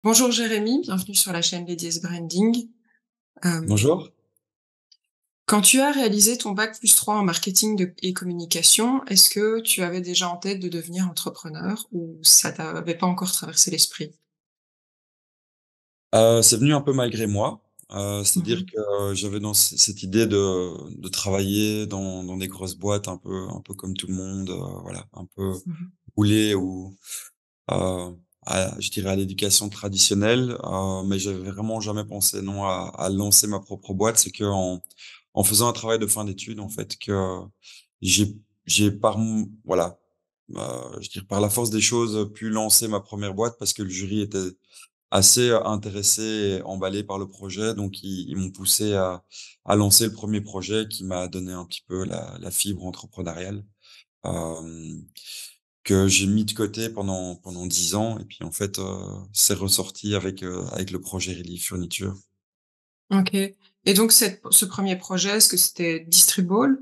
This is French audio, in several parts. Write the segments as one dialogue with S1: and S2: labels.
S1: Bonjour Jérémy, bienvenue sur la chaîne Ladies Branding.
S2: Bonjour.
S1: Quand tu as réalisé ton bac+3 en marketing et communication, est-ce que tu avais déjà en tête de devenir entrepreneur ou ça t'avait pas encore traversé l'esprit?
S2: C'est venu un peu malgré moi, c'est-à-dire
S1: Mmh.
S2: que j'avais dans cette idée de travailler dans des grosses boîtes un peu comme tout le monde, voilà, un peu
S1: Mmh.
S2: rouler ou, je dirais à l'éducation traditionnelle, mais j'avais vraiment jamais pensé non à lancer ma propre boîte. C'est qu'en faisant un travail de fin d'études, en fait, que j'ai j'ai par m voilà, je dirais par la force des choses, pu lancer ma première boîte parce que le jury était assez, intéressé et emballé par le projet, donc ils m'ont poussé à lancer le premier projet qui m'a donné un petit peu la fibre entrepreneuriale, hem, que j'ai mis de côté pendant 10 ans et puis en fait, c'est ressorti avec le projet Relief Furniture.
S1: OK, et donc ce premier projet, est-ce que c'était Distriball?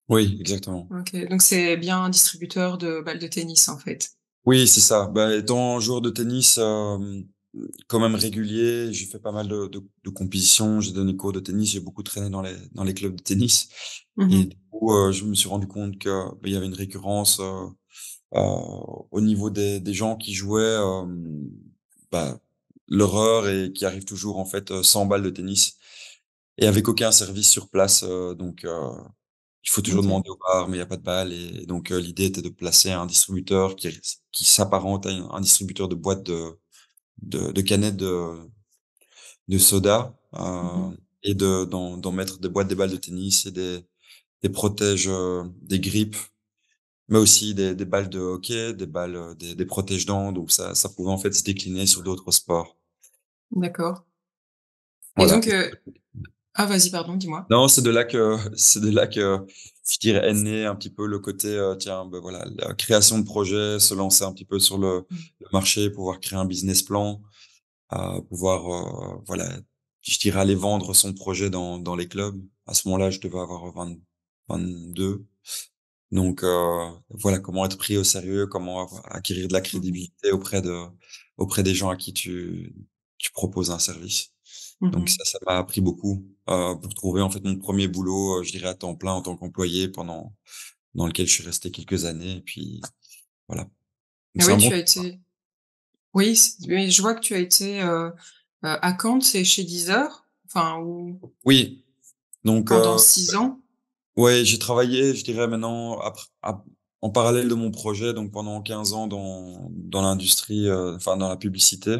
S2: Oui, exactement.
S1: OK, donc c'est bien un distributeur de balles de tennis, en fait?
S2: Oui, c'est ça. Bah, étant joueur de tennis, quand même régulier, j'ai fait pas mal de compétitions, j'ai donné cours de tennis, j'ai beaucoup traîné dans les clubs de tennis et
S1: Mmh.
S2: du coup, je me suis rendu compte que, bah, il y avait une récurrence, heu, au niveau des gens qui jouaient, bah, l'horreur et qui arrivent toujours en fait, sans balles de tennis et avec aucun service sur place, donc il faut toujours
S1: OK.
S2: demander au bar, mais il y a pas de balles et donc l'idée était de placer un distributeur qui s'apparente à un distributeur de boîtes de canettes de soda,
S1: Mmh.
S2: et d'en mettre des boîtes, des balles de tennis et des protèges, des grippes, mais aussi des balles de hockey, des balles, des protège-dents, donc ça pouvait en fait se décliner sur d'autres sports.
S1: D'accord, et
S2: Voilà.
S1: donc, ah, vas-y, pardon, dis-moi.
S2: Non, c'est de là que je dirais est né un petit peu le côté, tiens, ben voilà, la création de projet, se lancer un petit peu sur
S1: Mmh.
S2: le marché, pouvoir créer un business plan, pouvoir, voilà, je dirais aller vendre son projet dans les clubs. À ce moment-là, je devais avoir 22. Donc, voilà, comment être pris au sérieux, comment acquérir de la
S1: Mmh.
S2: crédibilité auprès des gens à qui tu proposes un service. Donc
S1: Mmh.
S2: ça m'a appris beaucoup, pour trouver en fait mon premier boulot, je dirais à temps plein en tant qu'employé dans lequel je suis resté quelques années et puis voilà. Donc
S1: Et
S2: c'est
S1: oui,
S2: un bon.
S1: tu as été oui, mais je vois que tu as été, à Cannes, c'est chez Deezer? Enfin, ou
S2: Oui, donc
S1: pendant 6 ans?
S2: ouais, j'ai travaillé, je dirais maintenant en parallèle de mon projet, donc pendant 15 ans dans l'industrie, enfin dans la publicité,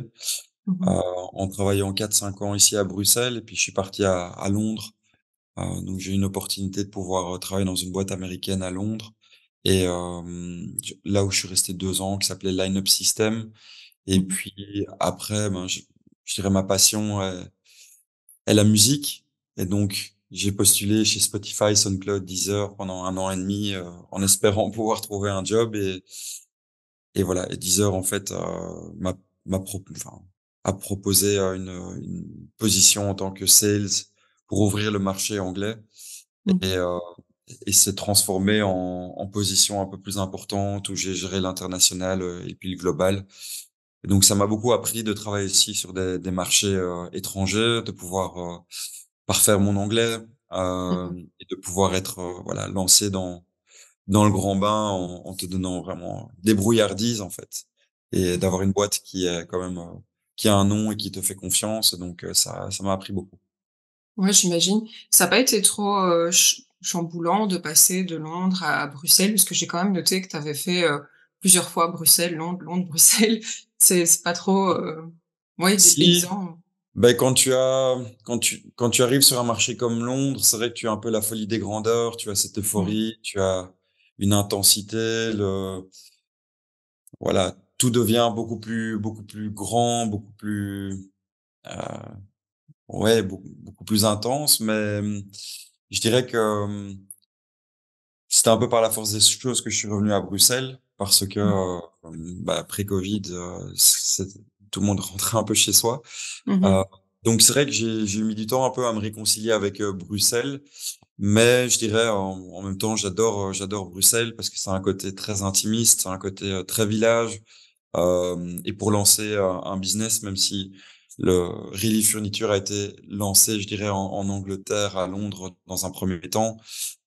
S1: Mmh
S2: heu,
S1: mh.
S2: en travaillant 4-5 ans ici à Bruxelles et puis je suis parti à Londres. Donc j'ai eu une opportunité de pouvoir, travailler dans une boîte américaine à Londres et j là où je suis resté 2 ans, qui s'appelait Line Up System et
S1: Mmh.
S2: puis après, ben, je dirais ma passion est la musique et donc j'ai postulé chez Spotify, SoundCloud, Deezer pendant 1 an et demi, en espérant pouvoir trouver un job et voilà et Deezer en fait, a proposé, une position en tant que sales pour ouvrir le marché anglais et
S1: Mmh.
S2: s'est transformé en position un peu plus importante où j'ai géré l'international, et puis le global. Et donc ça m'a beaucoup appris de travailler ici sur des marchés, étrangers, de pouvoir, parfaire mon anglais,
S1: Mmh.
S2: et de pouvoir être, voilà, lancé dans le grand bain en te donnant vraiment débrouillardise, en fait et
S1: Mmh.
S2: d'avoir une boîte qui est quand même, qui a un nom et qui te fait confiance donc ça m'a appris beaucoup.
S1: Ouais, j'imagine. Ça a pas été trop, chamboulant de passer de Londres à Bruxelles? Parce que j'ai quand même noté que tu avais fait, plusieurs fois Bruxelles, Londres, Londres, Bruxelles. C'est pas trop, ouais,
S2: Si,
S1: dépaysant?
S2: ben quand tu arrives sur un marché comme Londres, c'est vrai que tu as un peu la folie des grandeurs, tu as cette
S1: Mmh.
S2: euphorie, tu as une intensité, voilà, tout devient beaucoup plus grand, beaucoup plus, heu, ouais, beaucoup plus intense, mais, je dirais que, c'était un peu par la force des choses que je suis revenu à Bruxelles parce que,
S1: Mmh.
S2: bah, après Covid, tout le monde rentrait un peu chez soi.
S1: Mmh
S2: Heu,
S1: mh.
S2: donc c'est vrai que j'ai mis du temps un peu à me réconcilier avec, Bruxelles, mais je dirais en même temps j'adore Bruxelles parce que c'est un côté très intimiste, c'est un côté, très village. et pour lancer un business, même si le Really Furniture a été lancé, je dirais, en Angleterre, à Londres, dans un premier temps.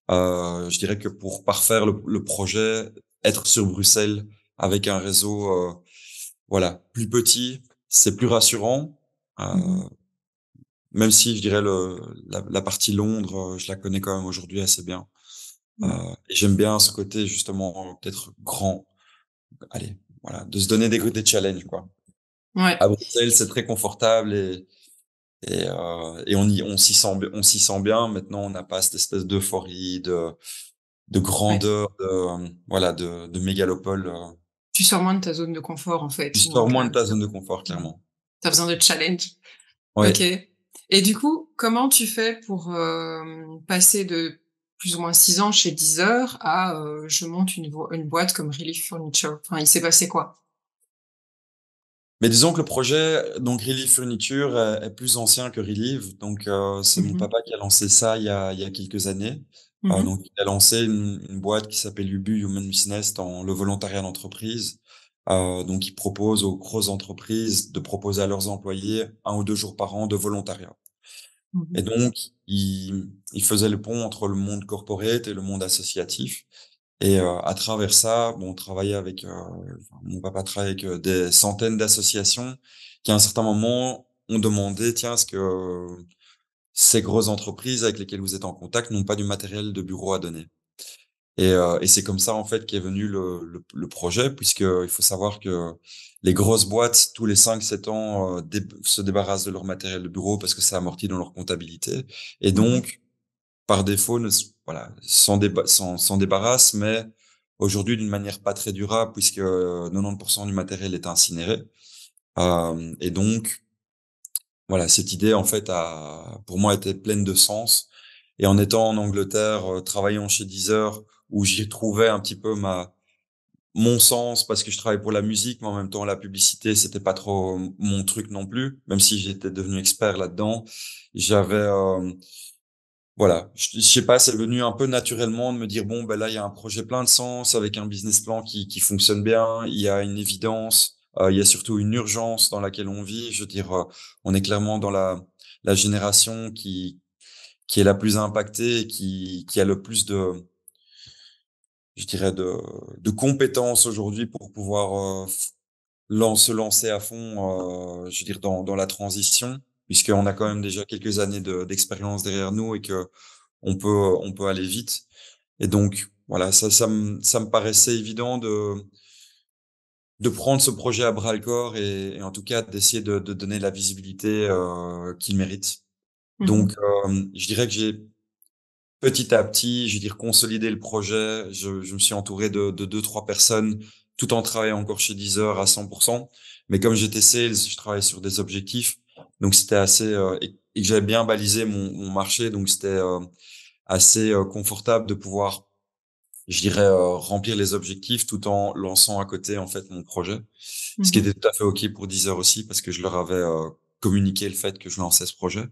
S2: Je dirais que pour parfaire le projet, être sur Bruxelles avec un réseau, voilà, plus petit, c'est plus rassurant.
S1: Mmh.
S2: Même si je dirais la partie Londres, je la connais quand même aujourd'hui assez bien.
S1: Mmh.
S2: Et j'aime bien ce côté justement peut-être grand. Allez, voilà, de se donner des challenges quoi.
S1: Ouais.
S2: À Bruxelles, c'est très confortable et on s'y sent bien. Maintenant, on n'a pas cette espèce d'euphorie, de
S1: Ouais.
S2: grandeur, voilà, de mégalopole.
S1: Tu sors moins de ta zone de confort, en
S2: Tu
S1: fait,
S2: sors
S1: donc
S2: moins de ta zone de confort,
S1: mmh,
S2: clairement.
S1: tu besoin de challenge. OK.
S2: Ouais.
S1: Et du coup, comment tu fais pour, passer de plus ou moins 6 ans chez Deezer à, je monte une boîte comme Relief Furniture? Enfin, il s'est passé quoi?
S2: Mais disons que le projet, donc Relief Furniture, est plus ancien que Relief. Donc, c'est mon
S1: Mmh.
S2: papa qui a lancé ça il y a quelques années.
S1: Mmh.
S2: Donc, il a lancé une boîte qui s'appelle Ubu Human Business dans le volontariat d'entreprise. Donc, il propose aux grosses entreprises de proposer à leurs employés 1 ou 2 jours par an de volontariat.
S1: Mmh.
S2: Et donc, il faisait le pont entre le monde corporate et le monde associatif. Et à travers ça, bon, on travaillait avec, enfin, mon papa travaillait avec des centaines d'associations qui, à un certain moment, ont demandé, tiens, est-ce que ces grosses entreprises avec lesquelles vous êtes en contact n'ont pas du matériel de bureau à donner? Et c'est comme ça, en fait, qu'est venu le projet, puisque il faut savoir que les grosses boîtes, tous les 5 7 ans, se débarrassent de leur matériel de bureau parce que ça amortit dans leur comptabilité. Et
S1: Mmh.
S2: donc, par défaut, voilà, s'en débarrasse, mais aujourd'hui d'une manière pas très durable, puisque 90% du matériel est incinéré. Et donc, voilà, cette idée, en fait, pour moi, était pleine de sens. Et en étant en Angleterre, travaillant chez Deezer, où j'y trouvais un petit peu mon sens, parce que je travaille pour la musique, mais en même temps, la publicité, c'était pas trop mon truc non plus, même si j'étais devenu expert là-dedans. J'avais, voilà, je sais pas, c'est venu un peu naturellement de me dire bon ben là il y a un projet plein de sens avec un business plan qui fonctionne bien, il y a une évidence, il y a surtout une urgence dans laquelle on vit. Je veux dire, on est clairement dans la génération qui est la plus impactée et qui a le plus de, je dirais, de compétences aujourd'hui pour pouvoir se lancer à fond, je veux dire dans la transition, puisqu'on a quand même déjà quelques années d'expérience derrière nous et que on peut aller vite. Et donc, voilà, ça me paraissait évident de prendre ce projet à bras le corps et en tout cas d'essayer de donner la visibilité qu'il mérite. Donc,
S1: Mmh.
S2: je dirais que j'ai petit à petit, je veux dire, consolidé le projet. Je me suis entouré de 2 3 personnes tout en travaillant encore chez Deezer à 100%. Mais comme j'étais sales, je travaillais sur des objectifs. Donc, c'était assez, et que j'avais bien balisé mon marché. Donc, c'était assez confortable de pouvoir, je dirais, remplir les objectifs tout en lançant à côté en fait mon projet, ce qui
S1: Mmh.
S2: était tout à fait ok pour Deezer aussi parce que je leur avais communiqué le fait que je lançais ce projet.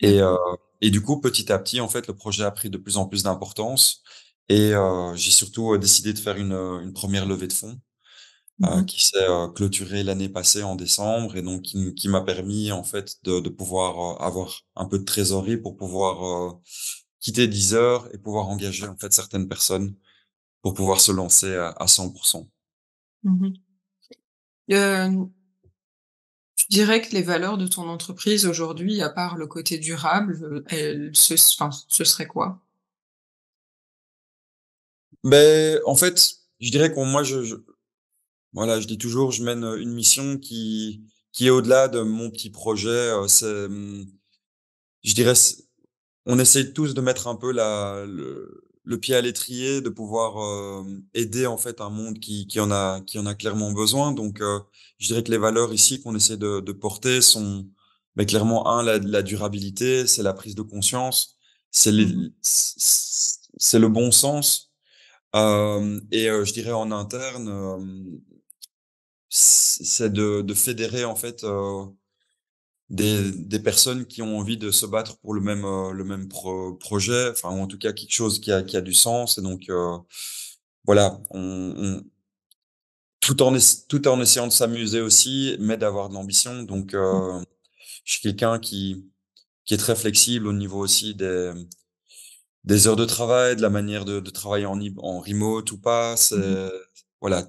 S2: Et,
S1: D'accord.
S2: euh, et du coup, petit à petit, en fait, le projet a pris de plus en plus d'importance. Et j'ai surtout décidé de faire une première levée de fonds
S1: Mmh.
S2: qui s'est clôturée l'année passée en décembre et donc qui m'a permis en fait de pouvoir avoir un peu de trésorerie pour pouvoir quitter Deezer et pouvoir engager en fait certaines personnes pour pouvoir se lancer à 100%.
S1: Mmh. Tu dirais que les valeurs de ton entreprise aujourd'hui, à part le côté durable, ce serait quoi?
S2: Mais en fait, je dirais qu'on moi voilà, je dis toujours, je mène une mission qui est au-delà de mon petit projet. Je dirais, on essaye tous de mettre un peu le pied à l'étrier, de pouvoir aider en fait un monde qui en a clairement besoin. Donc, je dirais que les valeurs ici qu'on essaie de porter sont, mais clairement, la durabilité, c'est la prise de conscience,
S1: Mmh.
S2: c'est le bon sens. Et je dirais en interne, c'est de fédérer en fait des personnes qui ont envie de se battre pour le même projet, enfin ou en tout cas quelque chose qui a du sens. Et donc voilà, tout en essayant de s'amuser aussi, mais d'avoir de l'ambition. Donc,
S1: Mmh.
S2: je suis quelqu'un qui est très flexible au niveau aussi des heures de travail, de la manière de travailler en remote ou pas.
S1: Mmh.
S2: C'est, voilà,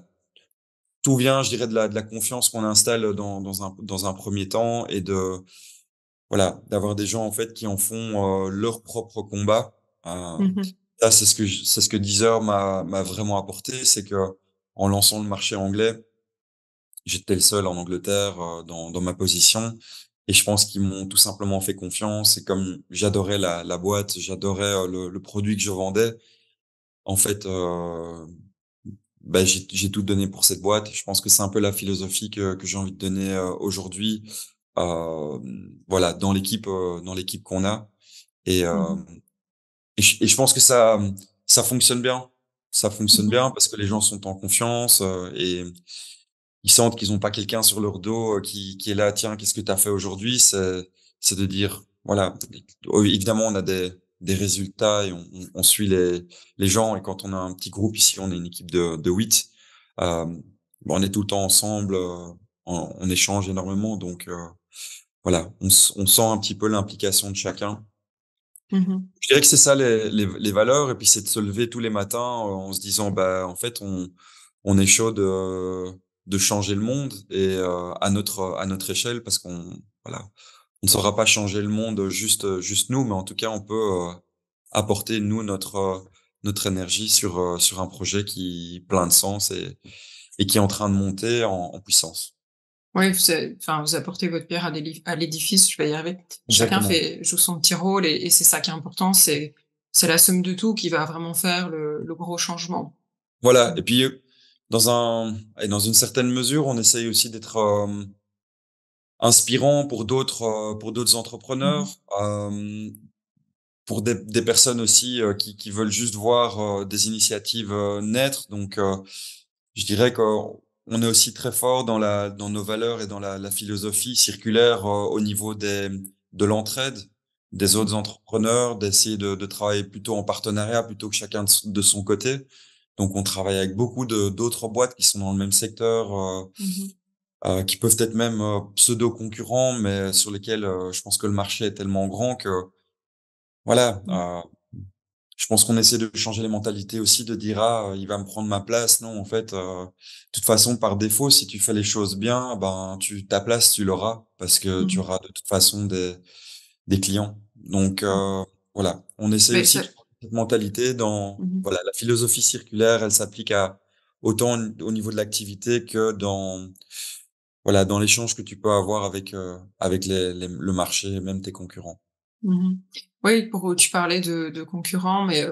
S2: tout vient, je dirais, de la confiance qu'on installe dans un premier temps et voilà, d'avoir des gens, en fait, qui en font leur propre combat.
S1: Mmh.
S2: Ça, c'est ce que Deezer m'a vraiment apporté, c'est que en lançant le marché anglais, j'étais le seul en Angleterre dans ma position. Et je pense qu'ils m'ont tout simplement fait confiance. Et comme j'adorais la boîte, j'adorais le produit que je vendais, en fait, bah, j'ai tout donné pour cette boîte. Je pense que c'est un peu la philosophie que j'ai envie de donner aujourd'hui. Euh, voilà, dans l'équipe qu'on a. Et, euh,
S1: Mmh.
S2: et je pense que ça fonctionne bien. Ça fonctionne
S1: Mmh.
S2: bien parce que les gens sont en confiance et ils sentent qu'ils ont pas quelqu'un sur leur dos qui est là, tiens, qu'est-ce que tu as fait aujourd'hui? C'est de dire, voilà, évidemment, on a des résultats et on suit les gens. Et quand on a un petit groupe ici, on est une équipe de 8. Euh, bon, on est tout le temps ensemble, on échange énormément. Donc, voilà, on sent un petit peu l'implication de chacun.
S1: Mmh.
S2: Je dirais que c'est ça les valeurs, et puis c'est de se lever tous les matins en se disant, bah, en fait, on est chaud de changer le monde et à notre échelle, parce qu'on voilà, on ne saura pas changer le monde juste nous, mais en tout cas, on peut apporter nous notre énergie sur un projet qui plein de sens et qui est en train de monter en puissance.
S1: Oui, vous apportez votre pierre à l'édifice, je vais y arriver. Chacun
S2: Exactement.
S1: joue son petit rôle et c'est ça qui est important, c'est la somme de tout qui va vraiment faire le gros changement.
S2: Voilà.
S1: Mmh.
S2: Et puis dans une certaine mesure, on essaye aussi d'être inspirant pour d'autres
S1: Mmh mh.
S2: entrepreneurs, pour des personnes aussi qui veulent juste voir des initiatives naître. Donc, je dirais qu'on est aussi très fort dans nos valeurs et dans la philosophie circulaire au niveau de l'entraide des
S1: Mmh.
S2: autres entrepreneurs, d'essayer de travailler plutôt en partenariat plutôt que chacun de son côté. Donc, on travaille avec beaucoup d'autres boîtes qui sont dans le même secteur.
S1: Mmh.
S2: Qui peuvent être même pseudo-concurrents, mais sur lesquels je pense que le marché est tellement grand que voilà,
S1: Mmh.
S2: je pense qu'on essaie de changer les mentalités aussi, de dire ah il va me prendre ma place. Non, en fait, de toute façon par défaut, si tu fais les choses bien, ben ta place tu l'auras parce que tu
S1: Mmh.
S2: auras de toute façon des clients. Donc
S1: Mmh.
S2: voilà, on essaie
S1: Beh,
S2: aussi
S1: ça
S2: de prendre cette mentalité dans
S1: mmh mh.
S2: voilà la philosophie circulaire, elle s'applique à autant au niveau de l'activité que dans voilà, dans l'échange que tu peux avoir avec le marché et même tes concurrents.
S1: Mmh. Oui, tu parlais de concurrents, mais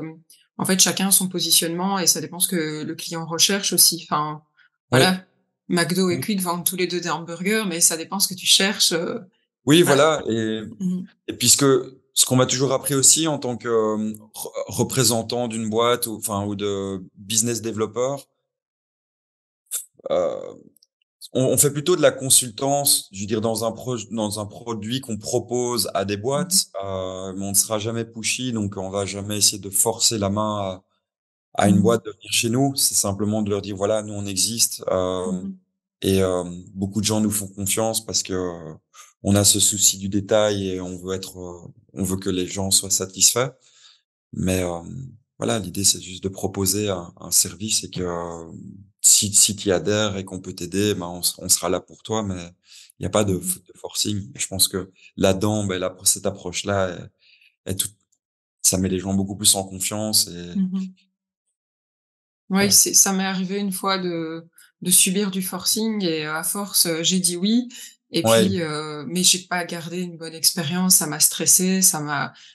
S1: en fait, chacun a son positionnement et ça dépend ce que le client recherche aussi. Enfin,
S2: Oui,
S1: voilà, McDo et
S2: oui.
S1: Quick vendent tous les 2 des hamburgers, mais ça dépend ce que tu cherches,
S2: Oui,
S1: voilà.
S2: voilà
S1: Mmh mh.
S2: et puis ce qu'on m'a toujours appris aussi en tant que, représentant d'une boîte ou enfin ou de business developer, heu, on fait plutôt de la consultance, je veux dire dans un produit qu'on propose à des
S1: Mmh.
S2: boîtes, mais on ne sera jamais pushy, donc on va jamais essayer de forcer la main à une
S1: Mmh.
S2: boîte de venir chez nous. C'est simplement de leur dire: «Voilà, nous on existe,
S1: Mmh.
S2: et beaucoup de gens nous font confiance parce que, on a ce souci du détail et on veut que les gens soient satisfaits. Mais, voilà, l'idée, c'est juste de proposer un service et que, si tu y adhères et qu'on peut t'aider, ben, on sera là pour toi, mais il y a pas
S1: Mmh.
S2: de forcing. Et je pense que là-dedans, ben, cette approche-là est tout ça met les gens beaucoup plus en confiance et
S1: Mmh. Oui,
S2: voilà.
S1: ça m'est arrivé une fois de subir du forcing et à force, j'ai dit oui et
S2: Ouais,
S1: puis, mais j'ai pas gardé une bonne expérience, ça m'a stressée,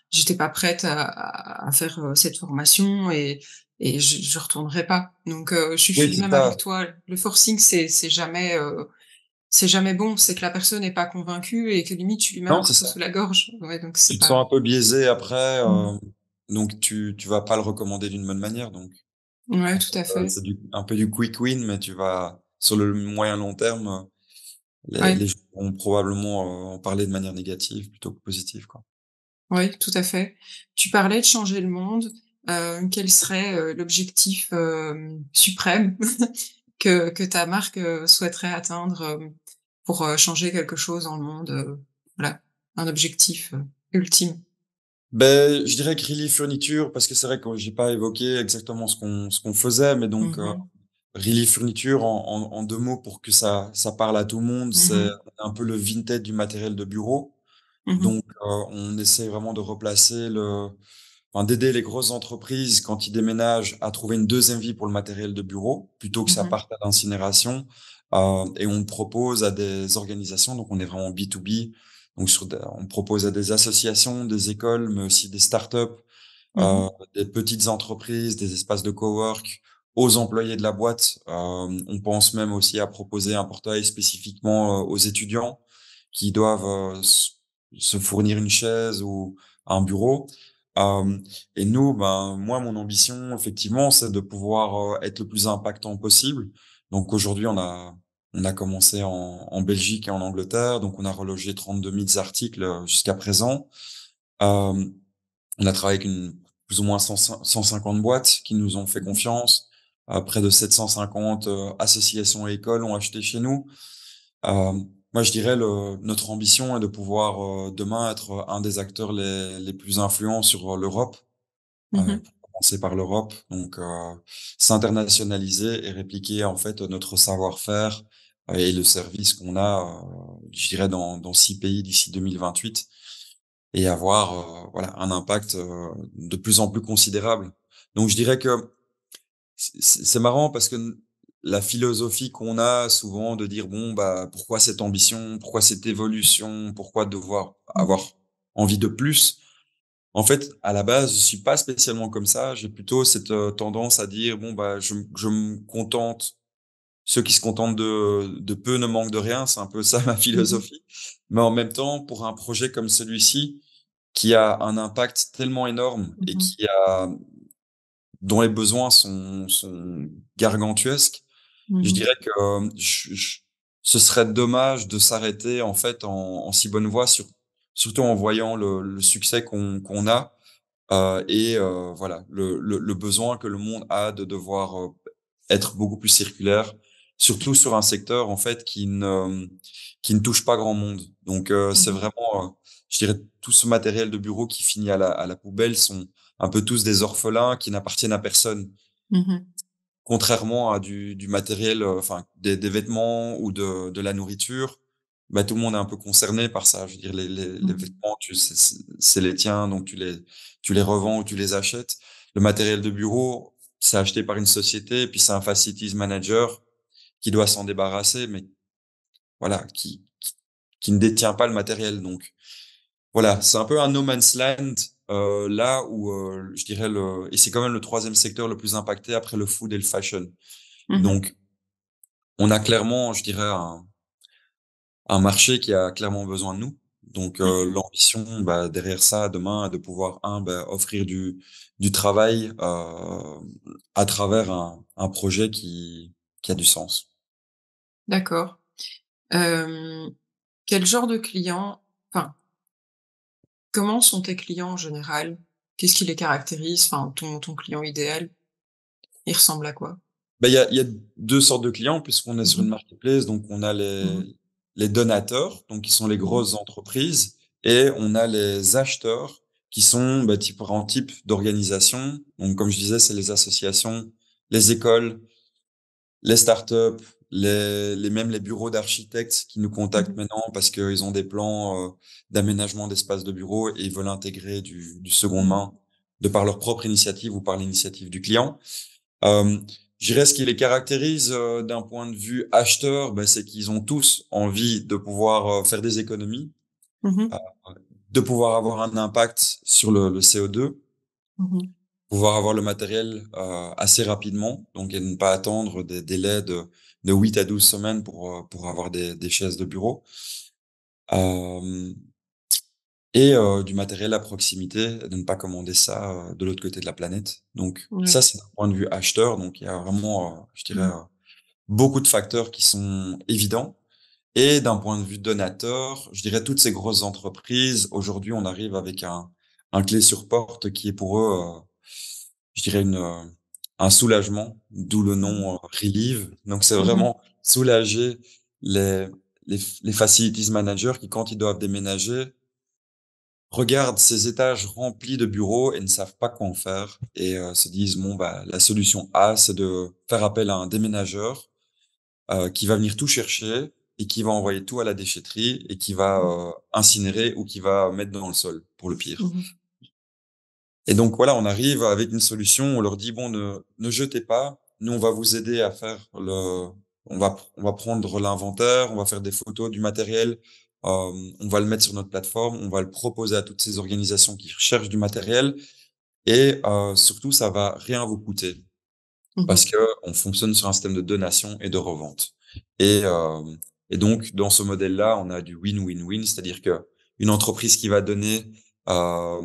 S1: j'étais pas prête à faire, cette formation et je retournerai pas. Donc, je
S2: oui,
S1: suis du
S2: c'est
S1: même avec
S2: ça.
S1: toi. Le forcing, c'est jamais bon, c'est que la personne est pas convaincue et que limite tu lui mets un
S2: Non, c'est
S1: couteau
S2: ça.
S1: sous la gorge. Ouais, donc
S2: Tu
S1: c'est
S2: te sens
S1: pas
S2: un peu biaisé après,
S1: mmh.
S2: donc tu vas pas le recommander d'une bonne manière, donc
S1: Ouais,
S2: en
S1: tout
S2: fait,
S1: à fait.
S2: c'est un peu du quick win, mais tu vas sur le moyen long terme,
S1: Ouais.
S2: les gens vont probablement en parler de manière négative plutôt que positive, quoi.
S1: Oui, tout à fait. Tu parlais de changer le monde, quel serait, l'objectif, suprême que ta marque, souhaiterait atteindre, pour, changer quelque chose dans le monde, voilà, un objectif, ultime?
S2: Ben, je dirais que Really Furniture, parce que c'est vrai que j'ai pas évoqué exactement ce qu'on faisait, mais donc,
S1: Mmh mh.
S2: Really Furniture en 2 mots pour que ça parle à tout le monde,
S1: Mmh
S2: c'est
S1: mh.
S2: un peu le Vinted du matériel de bureau.
S1: Mmh mh.
S2: Donc, on essaie vraiment de replacer d'aider les grosses entreprises quand ils déménagent à trouver une deuxième vie pour le matériel de bureau, plutôt que ça
S1: Mmh.
S2: parte à l'incinération. Et on propose à des organisations, donc on est vraiment B2B, donc on propose à des associations, des écoles, mais aussi des startups,
S1: Mmh mh.
S2: des petites entreprises, des espaces de cowork, aux employés de la boîte. On pense même aussi à proposer un portail spécifiquement aux étudiants qui doivent se fournir une chaise ou un bureau. Euh, et nous, ben, moi, mon ambition, effectivement, c'est de pouvoir être le plus impactant possible. Donc aujourd'hui, on a commencé en Belgique et en Angleterre, donc on a relogé 32 000 articles jusqu'à présent. Euh, on a travaillé avec plus ou moins 150 boîtes qui nous ont fait
S1: Mmh.
S2: confiance. Près de 750 associations et écoles ont acheté chez nous. Euh, Moi, je dirais notre ambition est de pouvoir demain être un des acteurs les plus influents sur l'Europe,
S1: Mmh mh.
S2: pour commencer par l'Europe. Donc, s'internationaliser et répliquer en fait notre savoir-faire et le service qu'on a, je dirais dans 6 pays d'ici 2028 et avoir voilà un impact de plus en plus considérable. Donc, je dirais que c'est marrant parce que la philosophie qu'on a souvent de dire bon bah pourquoi cette ambition, pourquoi cette évolution, pourquoi devoir
S1: Mmh.
S2: avoir envie de plus. En fait, à la base, je suis pas spécialement comme ça. J'ai plutôt cette tendance à dire bon bah je me contente. Ceux qui se contentent de peu ne manquent de rien. C'est un peu ça ma
S1: Mmh mh.
S2: philosophie. Mais en même temps, pour un projet comme celui-ci, qui a un impact tellement énorme
S1: Mmh
S2: et
S1: mh.
S2: dont les besoins sont gargantuesques, je
S1: Mmh.
S2: dirais que ce serait dommage de s'arrêter en fait en si bonne voie, surtout en voyant le succès qu'on a et voilà le besoin que le monde a de devoir être beaucoup plus circulaire, surtout sur un secteur en fait qui ne touche pas grand monde. Donc c'est
S1: Mmh.
S2: vraiment, je dirais, tout ce matériel de bureau qui finit à la poubelle sont un peu tous des orphelins qui n'appartiennent à personne.
S1: Mmh.
S2: Contrairement à du matériel, enfin des vêtements ou de la nourriture, bah, tout le monde est un peu concerné par ça. Je veux dire les
S1: Mmh.
S2: vêtements, c'est les tiens, donc tu les revends ou tu les achètes. Le matériel de bureau, c'est acheté par une société, puis c'est un facilities manager qui doit s'en débarrasser, mais voilà, qui ne détient pas le matériel. Donc voilà, c'est un peu un no man's land, là où, je dirais et c'est quand même le troisième secteur le plus impacté après le food et le fashion.
S1: Mmh.
S2: Donc on a clairement, je dirais, un marché qui a clairement besoin de nous. Donc,
S1: Mmh.
S2: l'ambition, bah, derrière ça, demain, est de pouvoir, bah, offrir du travail à travers un projet qui a du sens.
S1: D'accord. Hem, quel genre de client, enfin, comment sont tes clients en général? Qu'est-ce qui les caractérise? Enfin, ton client idéal, il ressemble à quoi?
S2: Bah, il y a 2 sortes de clients puisqu'on est
S1: Mmh
S2: sur
S1: mh.
S2: une marketplace, donc on a
S1: Mmh mh.
S2: les donateurs, donc qui sont les
S1: Mmh mh.
S2: grosses entreprises et on a les acheteurs qui sont, bah, différents types d'organisations. Donc comme je disais, c'est les associations, les écoles, les startups, même les bureaux d'architectes qui nous contactent
S1: Mmh.
S2: maintenant parce qu'ils ont des plans d'aménagement d'espaces de bureau et ils veulent intégrer du seconde
S1: Mmh.
S2: main de par leur propre initiative ou par l'initiative du client. Euh, je dirais ce qui les caractérise d'un point de vue acheteur, ben, c'est qu'ils ont tous envie de pouvoir faire des économies,
S1: Mmh
S2: euh,
S1: mh.
S2: de pouvoir avoir un impact sur le CO2,
S1: Mmh mh.
S2: pouvoir avoir le matériel assez rapidement, donc et ne pas attendre des délais de 8 à 12 semaines pour avoir des chaises de bureau. Euh, et du matériel à proximité, de ne pas commander ça de l'autre côté de la planète. Donc ça,
S1: Ouais.
S2: c'est d'un point de vue acheteur. Donc il y a vraiment, je dirais,
S1: Mmh.
S2: beaucoup de facteurs qui sont évidents. Et d'un point de vue donateur, je dirais toutes ces grosses entreprises, aujourd'hui, on arrive avec un clé sur porte qui est pour eux, je dirais un soulagement, d'où le
S1: Mmh.
S2: nom, Relieve. Donc c'est
S1: Mmh mh.
S2: vraiment soulager les les facilities managers qui, quand ils doivent déménager, regardent ces étages remplis de bureaux et ne savent pas quoi en faire et se disent: «Bon, bah, la solution A, c'est de faire appel à un déménageur, qui va venir tout chercher et qui va envoyer tout à la déchetterie et qui va,
S1: Mmh.
S2: incinérer ou qui va mettre dans le sol, pour le pire».
S1: Mmh.
S2: Et donc voilà, on arrive avec une solution, on leur dit: «Bon, ne jetez pas, nous, on va vous aider à faire le on va prendre l'inventaire, on va faire des photos du matériel, on va le mettre sur notre plateforme, on va le proposer à toutes ces organisations qui recherchent du matériel et surtout, ça va rien vous coûter». Parce
S1: Mmh.
S2: que on fonctionne sur un système de donation et de revente et et donc dans ce modèle-là, on a du win-win-win, c'est-à-dire que une entreprise qui va donner, bah,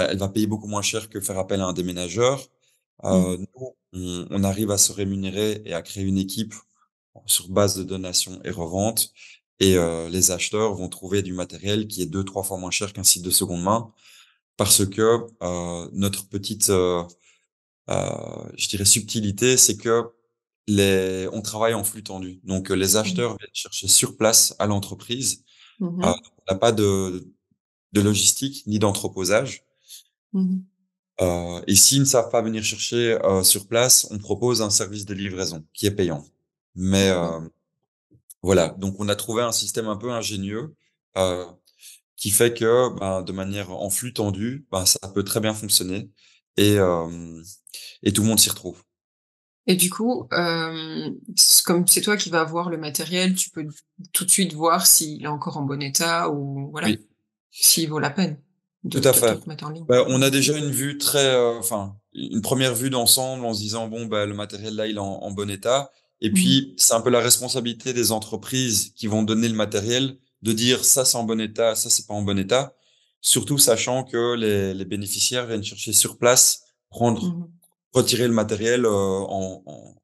S2: elle va payer beaucoup moins cher que faire appel à un déménageur.
S1: Mmh.
S2: Nous, on arrive à se rémunérer et à créer une équipe sur base de donation et revente et les acheteurs vont trouver du matériel qui est 2-3 fois moins cher qu'un site de seconde main parce que, notre petite, je dirais subtilité, c'est que on travaille en flux tendu. Donc, les
S1: Mmh.
S2: acheteurs viennent chercher sur place à l'entreprise.
S1: Mmh.
S2: On n'a pas de logistique ni d'entreposage.
S1: Mmh.
S2: Et s'ils ne savent pas venir chercher, sur place, on propose un service de livraison qui est payant. Mais,
S1: D'accord.
S2: voilà, donc on a trouvé un système un peu ingénieux, heu, qui fait que, ben, de manière en flux tendu, ben, ça peut très bien fonctionner et et tout le monde s'y retrouve.
S1: Et du coup, comme c'est toi qui vas avoir le matériel, tu peux tout de suite voir s'il est encore en bon état ou voilà,
S2: Oui.
S1: s'il vaut la peine
S2: Tout à
S1: de
S2: fait.
S1: le remettre en ligne.
S2: Bah, on
S1: Mmh.
S2: a déjà une vue très, enfin, une première vue d'ensemble en se disant: «Bon, bah, le matériel là, il est en bon état» et
S1: Mmh.
S2: puis c'est un peu la responsabilité des entreprises qui vont donner le matériel de dire: «Ça, c'est en bon état, ça, c'est pas en bon état». Surtout sachant que les bénéficiaires viennent chercher sur place, prendre
S1: Mmh.
S2: retirer le matériel, en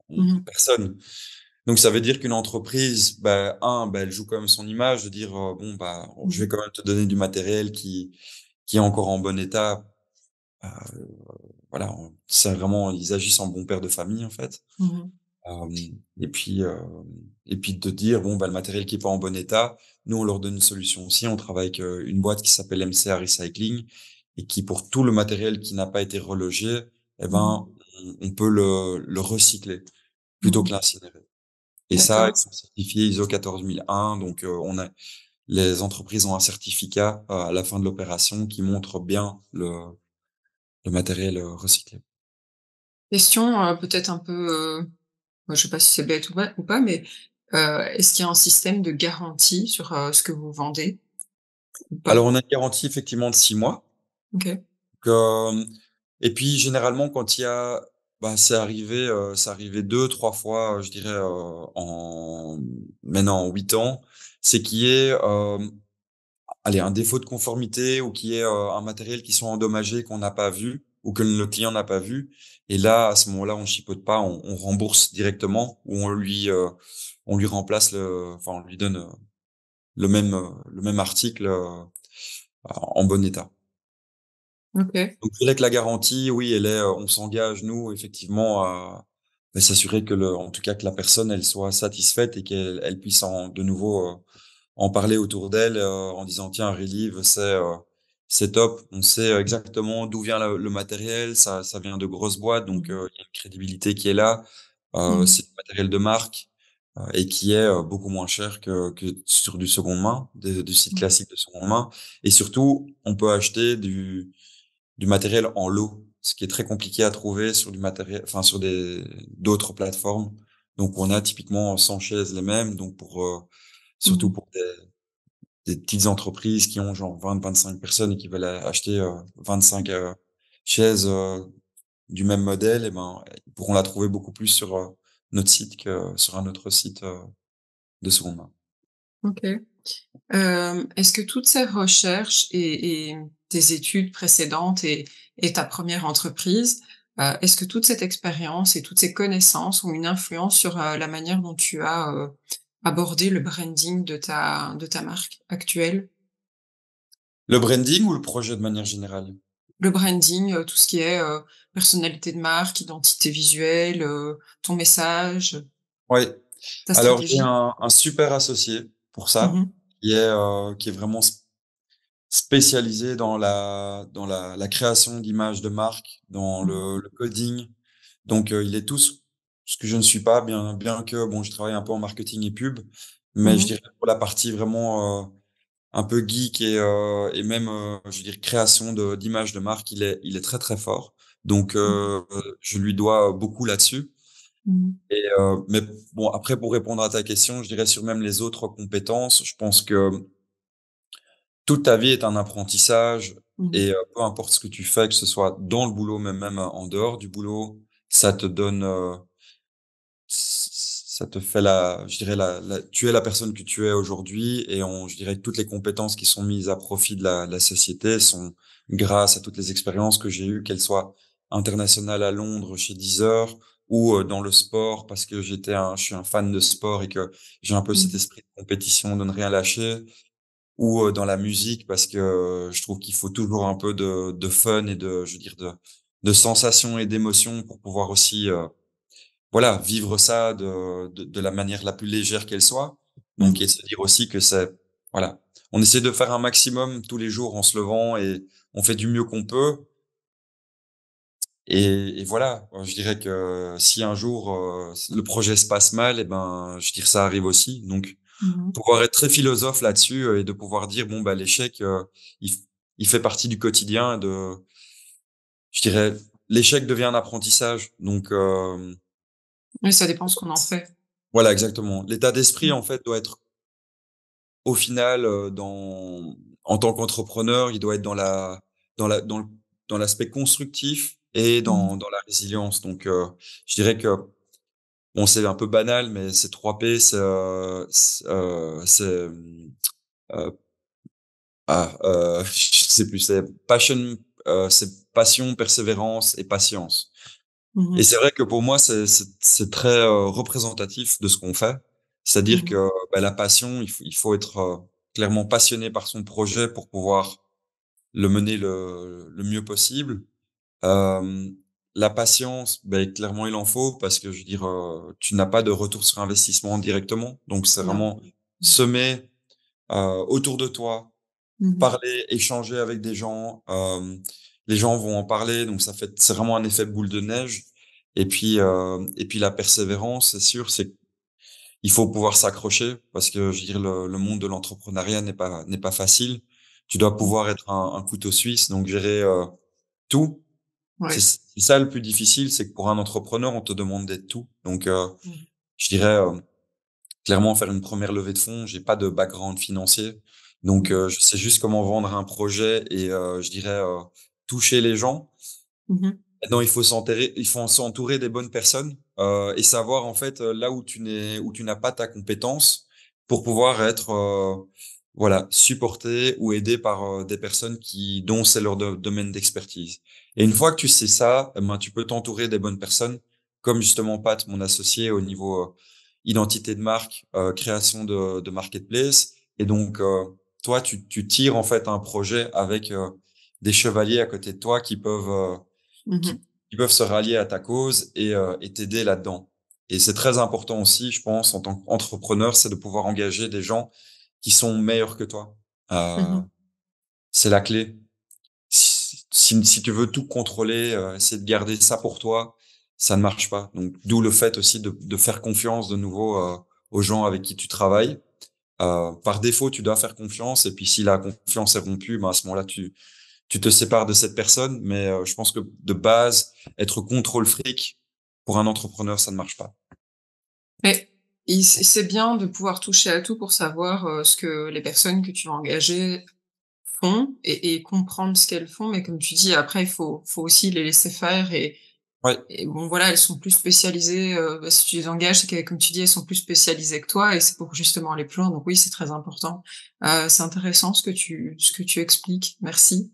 S1: Mmh.
S2: personne. Donc ça veut dire qu'une entreprise, bah, bah, elle joue quand même son image de dire, «Bon, bah, je
S1: Mmh.
S2: vais quand même te donner du matériel qui est encore en bon état». Heu, voilà, c'est vraiment ils agissent en bon père de famille, en fait.
S1: Mmh.
S2: Et puis, et puis de dire: «Bon, bah, le matériel qui est pas en bon état, nous, on leur donne une solution aussi». On travaille avec, une boîte qui s'appelle MCA Recycling et qui, pour tout le matériel qui n'a pas été relogé, eh
S1: Mmh.
S2: ben, on peut le recycler plutôt que
S1: Mmh.
S2: l'incinérer. Et ça, ils
S1: D'accord.
S2: sont certifiés ISO 14001, donc les entreprises ont un certificat, à la fin de l'opération qui montre bien le matériel, recyclé.
S1: Question, peut-être un peu, moi je sais pas si c'est bête ou pas, mais, est-ce qu'il y a un système de garantie sur, ce que vous vendez ou
S2: Alors
S1: pas?
S2: on a une garantie effectivement de 6 mois,
S1: OK.
S2: hem et puis généralement quand il y a bah, c'est arrivé 2-3 fois, je dirais, en maintenant en 8 ans, c'est qu'il y ait, allez, un défaut de conformité ou qu'il y ait, un matériel qui soit endommagé qu'on n'a pas vu ou que le client n'a pas vu et là, à ce moment-là, on chipote pas, on rembourse directement ou on lui remplace enfin on lui donne, le même article, en bon état.
S1: OK.
S2: Donc je dirais que la garantie, oui, elle est, on s'engage nous effectivement à, bah, s'assurer que en tout cas que la personne, elle soit satisfaite et qu'elle puisse de nouveau, en parler autour d'elle, en disant: «Tiens, Relive, c'est top, on sait exactement d'où vient le matériel, ça vient de grosses boîtes donc
S1: Mmh.
S2: il y a une crédibilité qui est là,
S1: Mmh.
S2: c'est du matériel de marque, et qui est, beaucoup moins cher que sur du seconde main, du site
S1: Mmh.
S2: classique de seconde main et surtout, on peut acheter du matériel en lot, ce qui est très compliqué à trouver sur du matériel enfin sur d'autres plateformes. Donc on a typiquement 100 chaises les mêmes, donc surtout
S1: Mmh.
S2: pour des petites entreprises qui ont genre 20-25 personnes et qui veulent acheter, 25, chaises, du même modèle et ben, ils pourront la trouver beaucoup plus sur, notre site que sur un autre site, de seconde main.
S1: OK. Est-ce que toutes ces recherches et tes études précédentes et ta première entreprise, est-ce que toute cette expérience et toutes ces connaissances ont une influence sur, la manière dont tu as, abordé le branding de ta marque actuelle?
S2: Le branding ou le projet de manière générale?
S1: le branding, tout ce qui est, personnalité de marque, identité visuelle, ton message,
S2: Ouais.
S1: ta
S2: Alors j'ai
S1: stratégie?
S2: un super associé pour ça,
S1: Mmh.
S2: qui est vraiment spécialisé dans la création d'images de marque, dans
S1: Mmh.
S2: le coding. Donc, il est tout ce que je ne suis pas, bien que bon, je travaille un peu en marketing et pub, mais je
S1: Mmh.
S2: dirais pour la partie vraiment, un peu geek et même, je veux dire création d'images de marque, il est très, très fort. Donc,
S1: Mmh.
S2: je lui dois beaucoup là-dessus
S1: Mmh.
S2: mais bon, après pour répondre à ta question, je dirais sur même les autres compétences, je pense que toute ta vie est un apprentissage
S1: Mmh.
S2: et peu importe ce que tu fais, que ce soit dans le boulot, mais même en dehors du boulot, ça te donne, ça te fait je dirais tu es la personne que tu es aujourd'hui et je dirais que toutes les compétences qui sont mises à profit de la société sont grâce à toutes les expériences que j'ai eues, qu'elles soient internationales à Londres chez Deezer ou dans le sport parce que je suis un fan de sport et que j'ai un peu cet
S1: Mmh.
S2: esprit de compétition, de ne rien lâcher ou dans la musique parce que je trouve qu'il faut toujours un peu de fun et je veux dire, de sensations et d'émotions pour pouvoir aussi, voilà, vivre ça de la manière la plus légère qu'elle soit. Donc,
S1: Mmh.
S2: et se dire aussi que voilà, on essaie de faire un maximum tous les jours en se levant et on fait du mieux qu'on peut. Et voilà, je dirais que si un jour le projet se passe mal, et ben, je dirais ça arrive aussi. Donc,
S1: Mmh.
S2: pouvoir être très philosophe là-dessus et de pouvoir dire bon bah l'échec, il, il fait partie du quotidien. Je dirais, l'échec devient un apprentissage. Donc,
S1: Oui, ça dépend ce qu'on en fait.
S2: voilà, exactement. L'état d'esprit,
S1: Mmh.
S2: en fait, doit être au final, en tant qu'entrepreneur, il doit être dans la, dans le- dans l'aspect constructif et
S1: Mmh.
S2: dans la résilience. Donc, je dirais que, bon, c'est un peu banal, mais c'est 3 P, euh, je sais plus, c'est passion, persévérance et patience. Et
S1: Mmh.
S2: c'est vrai que pour moi, c'est très représentatif de ce qu'on fait. C'est-à-dire
S1: Mmh.
S2: que bah, la passion, il faut être clairement passionné par son projet pour pouvoir le mener le mieux possible. Euh, la patience, ben, clairement, il en faut parce que je veux dire, tu n'as pas de retour sur investissement directement. Donc, c'est
S1: Non.
S2: vraiment semer autour de toi,
S1: Mmh.
S2: parler, échanger avec des gens. Les gens vont en parler, donc c'est vraiment un effet boule de neige. Et puis la persévérance, c'est sûr, il faut pouvoir s'accrocher parce que je veux dire le monde de l'entrepreneuriat n'est pas facile. Tu dois
S1: Mmh.
S2: pouvoir être un couteau suisse, donc gérer tout.
S1: Ouais.
S2: C'est ça le plus difficile, c'est que pour un entrepreneur, on te demande d'être tout. Donc
S1: Mmh.
S2: je dirais clairement faire une première levée de fonds. J'ai pas de background financier, donc
S1: Mmh.
S2: je sais juste comment vendre un projet et je dirais toucher les gens.
S1: Mmh.
S2: Maintenant, il faut s'entourer des bonnes personnes et savoir en fait là où tu n'as pas ta compétence pour pouvoir être voilà supporté ou aidé par des personnes dont c'est leur domaine d'expertise. Et une fois que tu sais ça, eh ben, tu peux t'entourer des bonnes personnes, comme justement Pat, mon associé au niveau identité de marque, création de marketplace. Et donc toi, tu tires en fait un projet avec des chevaliers à côté de toi qui,
S1: Mmh.
S2: qui peuvent se rallier à ta cause et t'aider là-dedans. Et c'est très important aussi, je pense, en tant qu'entrepreneur, c'est de pouvoir engager des gens qui sont meilleurs que toi. Euh,
S1: Mmh.
S2: c'est la clé. Si tu veux tout contrôler, essayer de garder ça pour toi, ça ne marche pas. Donc, d'où le fait aussi de faire confiance de nouveau aux gens avec qui tu travailles. Par défaut, tu dois faire confiance. Et puis, si la confiance est rompue, ben à ce moment-là, tu te sépares de cette personne, mais je pense que de base, être contrôle fric pour un entrepreneur, ça ne marche pas.
S1: Mais c'est bien de pouvoir toucher à tout pour savoir, ce que les personnes que tu vas engager font et comprendre ce qu'elles font. Mais comme tu dis, après, il faut aussi les laisser faire
S2: Ouais,
S1: et bon, voilà, elles sont plus spécialisées, bah, si tu les engages, c'est que comme tu dis, elles sont plus spécialisées que toi et c'est pour justement aller plus loin. Donc oui, c'est très important. C'est intéressant ce que tu expliques. Merci.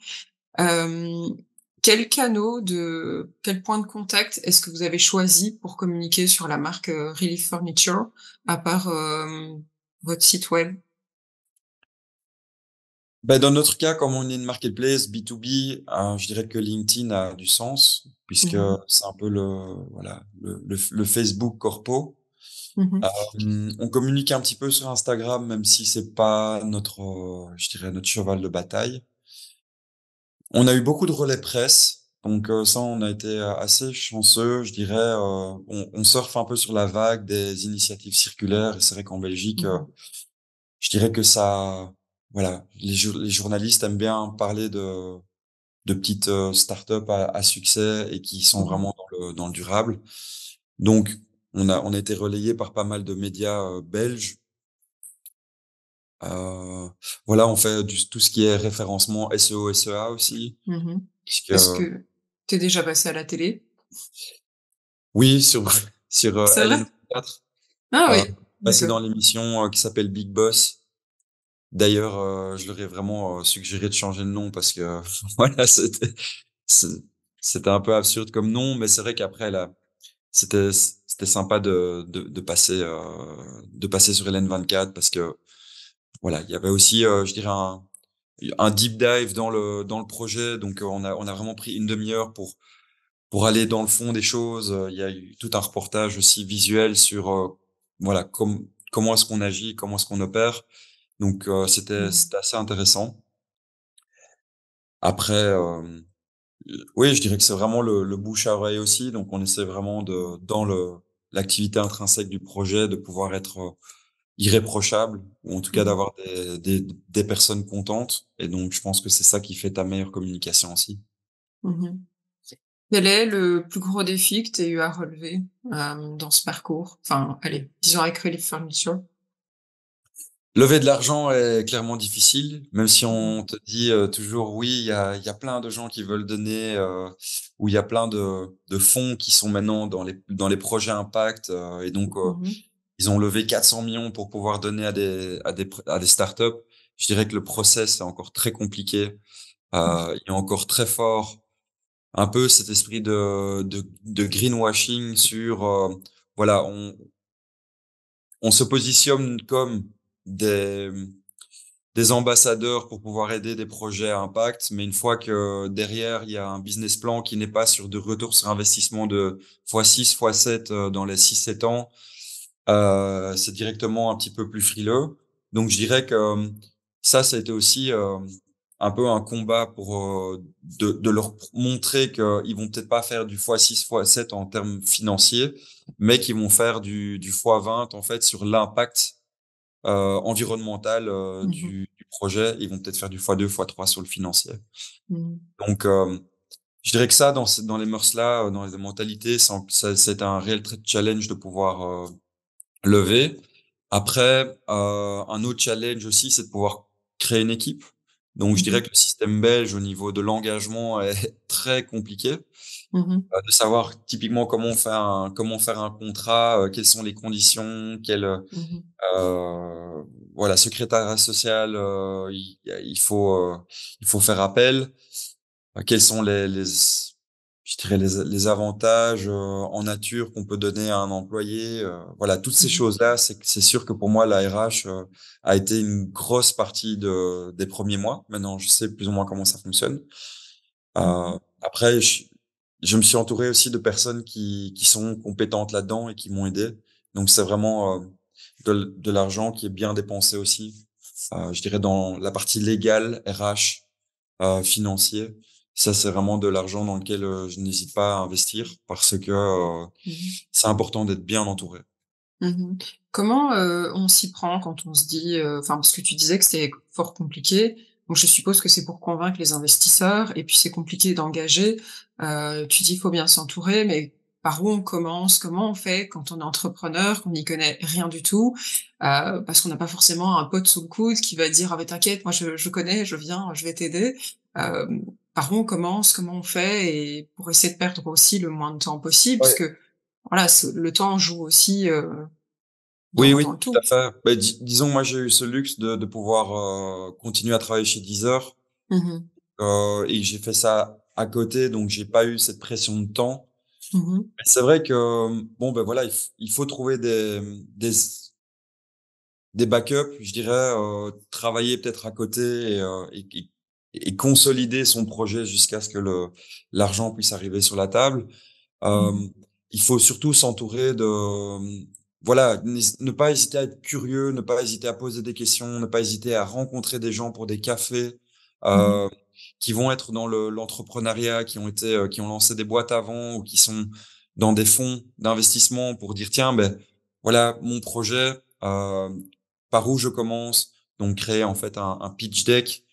S1: Hem, quel point de contact est-ce que vous avez choisi pour communiquer sur la marque, Relief Furniture, à part, votre site web?
S2: Ben, dans notre cas, comme on est une marketplace B2B, je dirais que LinkedIn a du sens puisque
S1: Mmh.
S2: c'est un peu voilà, le Facebook corpo.
S1: Mmh.
S2: On communique un petit peu sur Instagram, même si c'est pas notre, je dirais notre cheval de bataille. On a eu beaucoup de relais presse, donc ça, on a été assez chanceux, je dirais. On surfe un peu sur la vague des initiatives circulaires, et c'est vrai qu'en Belgique,
S1: Mmh.
S2: je dirais que ça, voilà, les journalistes aiment bien parler de petites startups à succès et qui sont
S1: Mmh.
S2: vraiment dans le durable. Donc, on a été relayé par pas mal de médias belges. Euh, voilà, on fait tout ce qui est référencement SEO, SEA aussi,
S1: Mmh.
S2: puisque
S1: Est-ce que tu es déjà passé à la télé?
S2: oui, sur
S1: C'est vrai?
S2: LN24,
S1: Ah
S2: euh,
S1: oui,
S2: passé
S1: d'accord.
S2: dans l'émission qui s'appelle Big Boss. D'ailleurs, je leur ai vraiment suggéré de changer de nom parce que voilà, c'est- c'était un peu absurde comme nom, mais c'est vrai qu'après là, c'était sympa de passer sur LN24 parce que voilà, il y avait aussi, je dirais un deep dive dans le projet, donc on a vraiment pris une demi-heure pour aller dans le fond des choses. Il y a eu tout un reportage aussi visuel sur voilà comment est-ce qu'on agit, comment est-ce qu'on opère. Donc
S1: Mmh.
S2: c'était assez intéressant. Après, oui, je dirais que c'est vraiment le bouche à oreille aussi. Donc on essaie vraiment de dans le l'activité intrinsèque du projet de pouvoir être irréprochable ou en tout cas
S1: Mmh.
S2: d'avoir des personnes contentes. Et donc je pense que c'est ça qui fait ta meilleure communication aussi.
S1: Mmh. Quel est le plus gros défi que tu as eu à relever, dans ce parcours? Enfin, allez, disons avec Relief Furniture.
S2: Lever de l'argent est clairement difficile, même si
S1: Mmh.
S2: on te dit toujours oui, il y a plein de gens qui veulent donner, ou il y a plein de fonds qui sont maintenant dans les projets impact, et donc
S1: Mmh.
S2: ils ont levé 400 millions pour pouvoir donner à des startups. Je dirais que le process est encore très compliqué,
S1: Mmh.
S2: il est encore très fort, un peu cet esprit de greenwashing sur voilà, on se positionne comme des des ambassadeurs pour pouvoir aider des projets à impact, mais une fois que derrière, il y a un business plan qui n'est pas sur de retour sur investissement de x6, x7 dans les 6 7 ans, c'est directement un petit peu plus frileux. Donc, je dirais que ça a été aussi un peu un combat pour de leur montrer qu'ils vont peut-être pas faire du x6, x7 en termes financiers, mais qu'ils vont faire du x20 en fait sur l'impact environnemental
S1: Mmh.
S2: du projet. Ils vont peut-être faire du x2, x3 sur le financier.
S1: Mmh.
S2: Donc, je dirais que ça, dans les mœurs-là, dans les mentalités, c'est un réel challenge de pouvoir lever. Après, un autre challenge aussi, c'est de pouvoir créer une équipe. Donc, je
S1: Mmh.
S2: dirais que le système belge au niveau de l'engagement est très compliqué.
S1: Mmh.
S2: De savoir typiquement comment faire un contrat, quelles sont les conditions,
S1: Mmh.
S2: voilà, secrétariat social, il faut faire appel. Quels sont je dirais les avantages en nature qu'on peut donner à un employé. Voilà, toutes ces
S1: Mmh.
S2: choses-là, c'est sûr que pour moi, la RH a été une grosse partie des premiers mois. Maintenant, je sais plus ou moins comment ça fonctionne. Après, je me suis entouré aussi de personnes qui sont compétentes là-dedans et qui m'ont aidé. Donc, c'est vraiment de l'argent qui est bien dépensé aussi. Je dirais dans la partie légale, RH, financier. Ça, c'est vraiment de l'argent dans lequel je n'hésite pas à investir parce que
S1: Mmh.
S2: c'est important d'être bien entouré.
S1: Mmh. Comment, on s'y prend quand on se dit, enfin, parce que tu disais que c'était fort compliqué, donc je suppose que c'est pour convaincre les investisseurs et puis c'est compliqué d'engager. Tu dis: «Il faut bien s'entourer», mais par où on commence? Comment on fait quand on est entrepreneur, qu'on n'y connaît rien du tout? Parce qu'on n'a pas forcément un pote sous le coude qui va dire: «Ah, beh, t'inquiète, moi je connais, je viens, je vais t'aider». Par où on commence? Comment on fait? Et pour essayer de perdre aussi le moins de temps possible,
S2: Ouais.
S1: puisque voilà, ce le temps joue aussi,
S2: Oui,
S1: dans
S2: oui,
S1: dans le
S2: tout à
S1: tout.
S2: fait. Ben, disons, moi, j'ai eu ce luxe de pouvoir continuer à travailler chez Deezer
S1: Mmh.
S2: et j'ai fait ça à côté, donc j'ai pas eu cette pression de temps.
S1: Mmh.
S2: Mais c'est vrai que bon, ben voilà, il faut trouver des backups, je dirais, travailler peut-être à côté et consolider son projet jusqu'à ce que l'argent puisse arriver sur la table.
S1: Mmh.
S2: Il faut surtout s'entourer de, voilà, ne pas hésiter à être curieux, ne pas hésiter à poser des questions, ne pas hésiter à rencontrer des gens pour des cafés,
S1: Mmh.
S2: euh, qui vont être dans l'entrepreneuriat, qui ont lancé des boîtes avant ou qui sont dans des fonds d'investissement pour dire, tiens, ben, voilà, mon projet, par où je commence. Donc, créer, en fait, un pitch deck.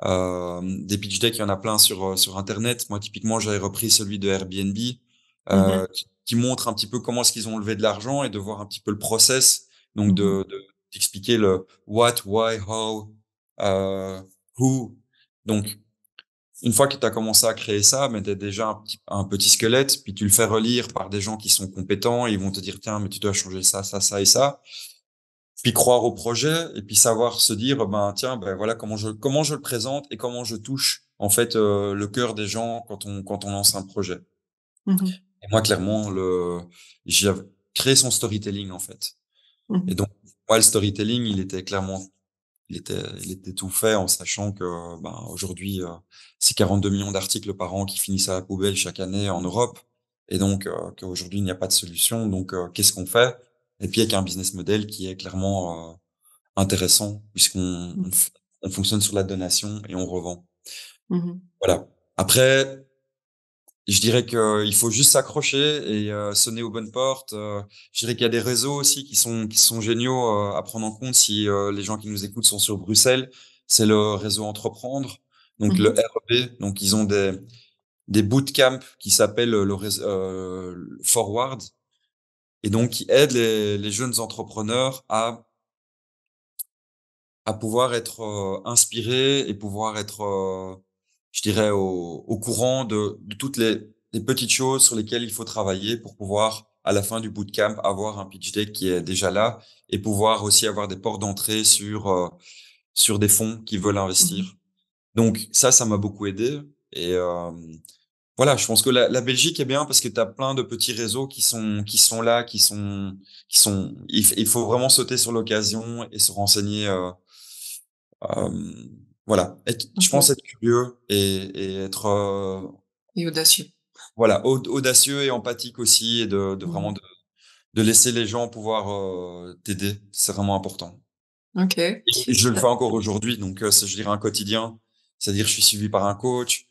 S2: Des pitch decks, il y en a plein sur Internet. Moi, typiquement, j'avais repris celui de Airbnb,
S1: Mmh.
S2: qui montre un petit peu comment est-ce qu'ils ont levé de l'argent et de voir un petit peu le process. Donc,
S1: Mmh.
S2: d'expliquer le what, why, how, euh, who. Donc, une fois que tu as commencé à créer ça, mais tu déjà un petit squelette, puis tu le fais relire par des gens qui sont compétents, et ils vont te dire, tiens, mais tu dois changer ça, ça, ça et ça. Puis croire au projet, et puis savoir se dire, ben, tiens, ben voilà comment je le présente et comment je touche, en fait, le cœur des gens quand on lance un projet.
S1: Mmh.
S2: Et moi, clairement, j'ai créé son storytelling, en fait. Et
S1: Mmh.
S2: donc, moi, le storytelling, il était tout fait en sachant que, ben, aujourd'hui, c'est 42 millions d'articles par an qui finissent à la poubelle chaque année en Europe. Et donc, qu'aujourd'hui, il n'y a pas de solution. Donc, qu'est-ce qu'on fait? Et puis, avec un business model qui est clairement, intéressant
S1: Mmh.
S2: on fonctionne sur la donation et on revend.
S1: Mmh.
S2: Voilà. Après, je dirais qu'il faut juste s'accrocher et sonner aux bonnes portes. Je dirais qu'il y a des réseaux aussi qui sont géniaux à prendre en compte si les gens qui nous écoutent sont sur Bruxelles. C'est le réseau Entreprendre, donc le
S1: Mmh.
S2: REB. Donc ils ont des bootcamps qui s'appellent le réseau Forward et donc qui aident les jeunes entrepreneurs à pouvoir être inspirés et pouvoir être, je dirais, au courant de toutes les petites choses sur lesquelles il faut travailler pour pouvoir, à la fin du bootcamp, avoir un pitch deck qui est déjà là et pouvoir aussi avoir des portes d'entrée sur des fonds qui veulent
S1: Mmh.
S2: investir. Donc ça m'a beaucoup aidé. Et voilà, je pense que la Belgique est bien parce que tu as plein de petits réseaux qui sont là, il faut vraiment sauter sur l'occasion et se renseigner. Voilà, je pense
S1: OK.
S2: être curieux et être
S1: Et audacieux.
S2: voilà audacieux et empathique aussi et de vraiment
S1: Mmh.
S2: de laisser les gens pouvoir t'aider, c'est vraiment important.
S1: OK.
S2: Et je le fais encore aujourd'hui, donc c'est je dirais un quotidien, c'est-à-dire je suis suivi par un coach,